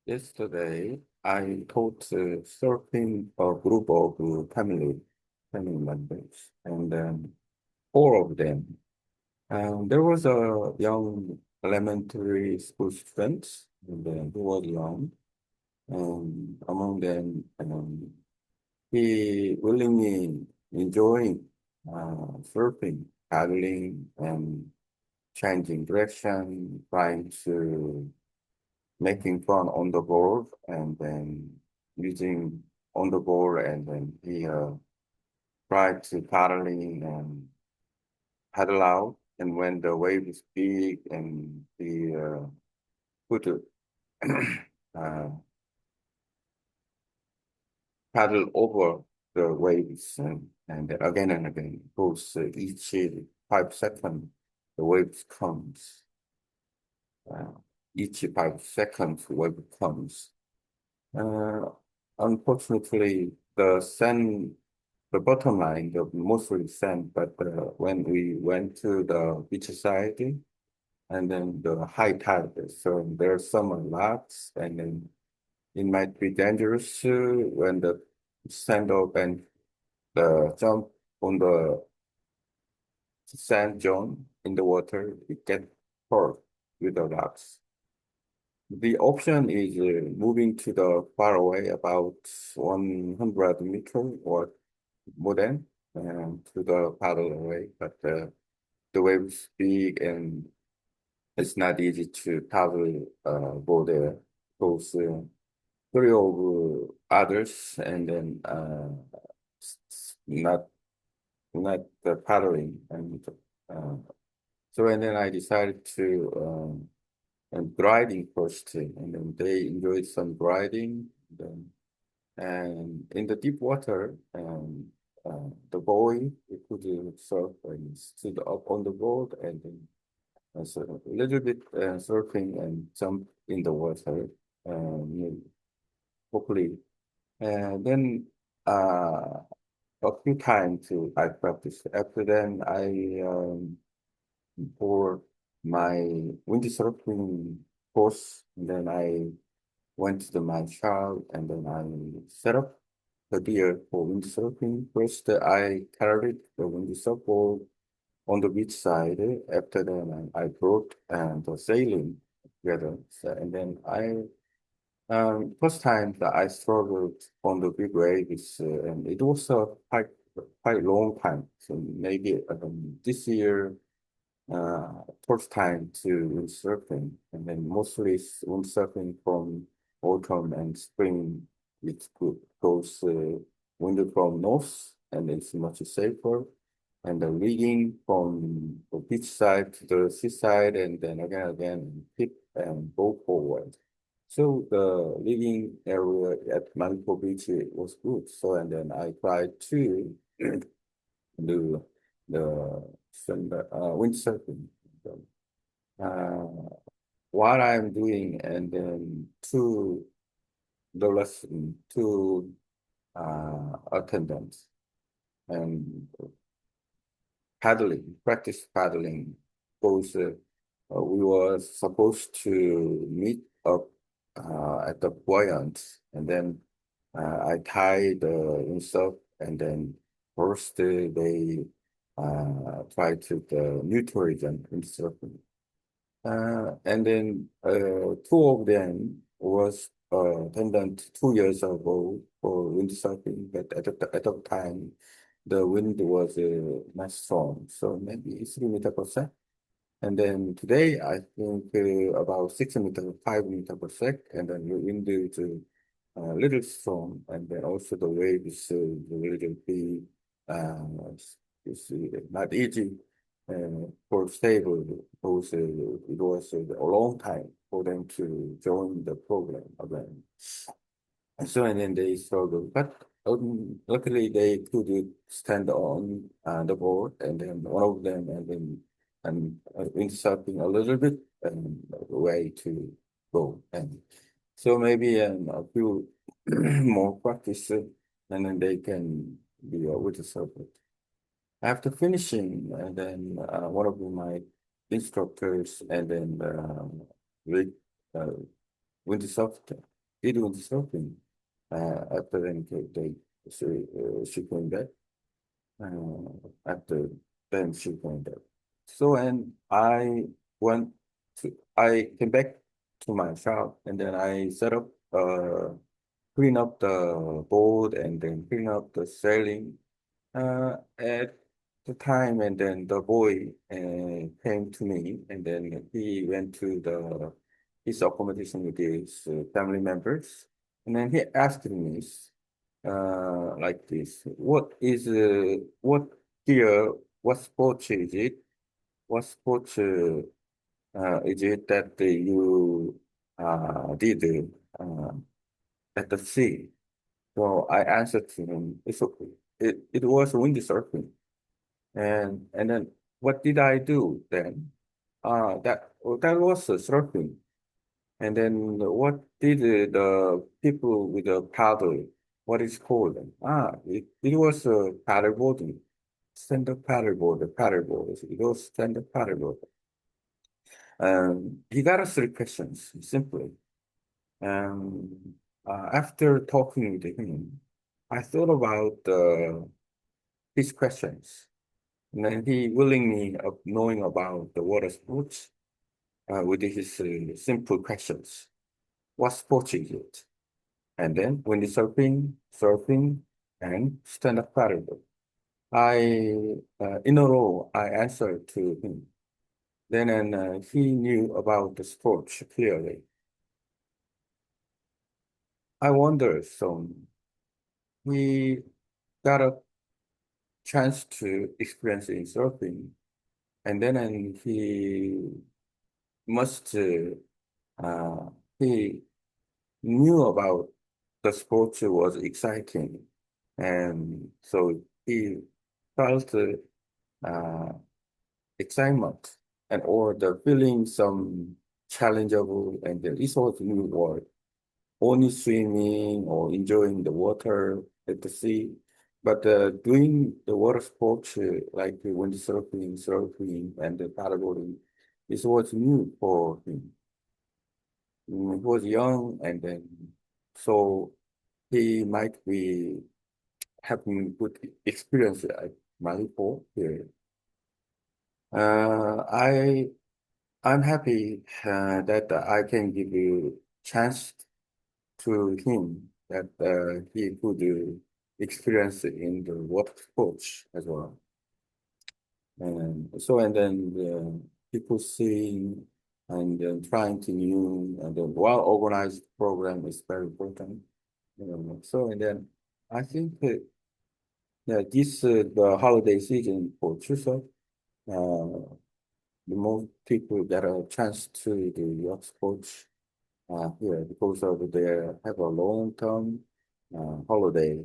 Yesterday, I taught surfing a group of family members, and four of them. There was a young elementary school student, and he was young, and among them, he willingly enjoying surfing, paddling, and changing direction, trying to making fun on the board and then using on the board and then he tried to paddling and paddle out and when the wave is big and he put a uh, paddle over the waves and then again and again goes each 5 seconds the waves comes uh, each 5 seconds the wave comes. Uh, Unfortunately, the bottom line, the mostly sand, but when we went to the beach side and then the high tide, so there's some lots and then it might be dangerous when the sand up and the jump on the sand zone in the water, it get hurt with the rocks. The option is moving to the far away, about 100 meters or more than, to the paddle away. But the waves big and it's not easy to paddle go there. Those three of others and then not the paddling uh, so and then I decided to and gliding first, and then they enjoyed some gliding. Then, and in the deep water, the boy he could surf and stood up on the board and then so a little bit surfing and jump in the water, hopefully. And then a few times to I practice. After then, I for my windsurfing course. And then I went to my shop and then I set up the gear for windsurfing. First, I carried the windsurfboard on the beach side. After that, I brought the sailing together. So, and then first time that I struggled on the big waves, and it was a quite long time. So maybe this year first time to windsurfing, and then mostly windsurfing from autumn and spring. It goes wind from north, and it's much safer. And the rigging from the beach side to the seaside, and then again, tip and go forward. So the living area at Manipo Beach was good. So and then I tried to do the windsurfing. Uh, what I'm doing, and then two the lesson, two attendants, and paddling, practice paddling. Both we were supposed to meet up at the buoyant, and then I tied the windsurf, and then first they try to the neutral region windsurfing. And then two of them was attendant 2 years ago for windsurfing, but at the time the wind was not strong, so maybe 3 meters per second. And then today I think about 6 meters, 5 meters per second, and then the wind is a little strong, and then also the wave is a little bit it's not easy for stable because it was a long time for them to join the program again. And so and then they struggled, but luckily they could stand on the board, and then one of them and then windsurfing a little bit and way to go. And so maybe a few more practice, and then they can be a windsurfer. After finishing, and then one of my instructors and then with uh, Windsurf did windsurfing. After then she came back. After then she came back. So and went I came back to my shop and then I set up clean up the board and then clean up the sailing at the time, and then the boy came to me, and then he went to the his accommodation with his family members, and then he asked me like this: what here? What sports is it? What sports is it that you did uh, at the sea? So I answered to him, it was windsurfing. And then what did I do then? That was surfing. And then what did the people with the paddle, what is called? It was paddleboarding, stand-up paddleboard, the paddleboard. It was stand-up paddleboard. He got us three questions, simply. Um, After talking with him, I thought about his questions. And then he willing me of knowing about the water sports with his simple questions. What sport is it? And then windsurfing, surfing, and stand-up paddleboard. In a row, I answered to him. Then and he knew about the sports clearly. I wonder, so we got a chance to experience in surfing, and then and must uh, he knew about the sport was exciting, and so he felt uh, excitement and or the feeling some challengeable, and then this was new world. Only swimming or enjoying the water at the sea, but doing the water sports like the windsurfing, surfing, and the paddleboarding, this was new for him. He was young, and then so he might be having good experience at Maripo here. Uh, I I'm happy that I can give you chance to him that he could experience in the water sports as well. And so and then people seeing and then trying to new and the well organized program is very important. So and then I think that this the holiday season for Chuseok, uh, the most people get a chance to do yacht sports here because of they have a long term holiday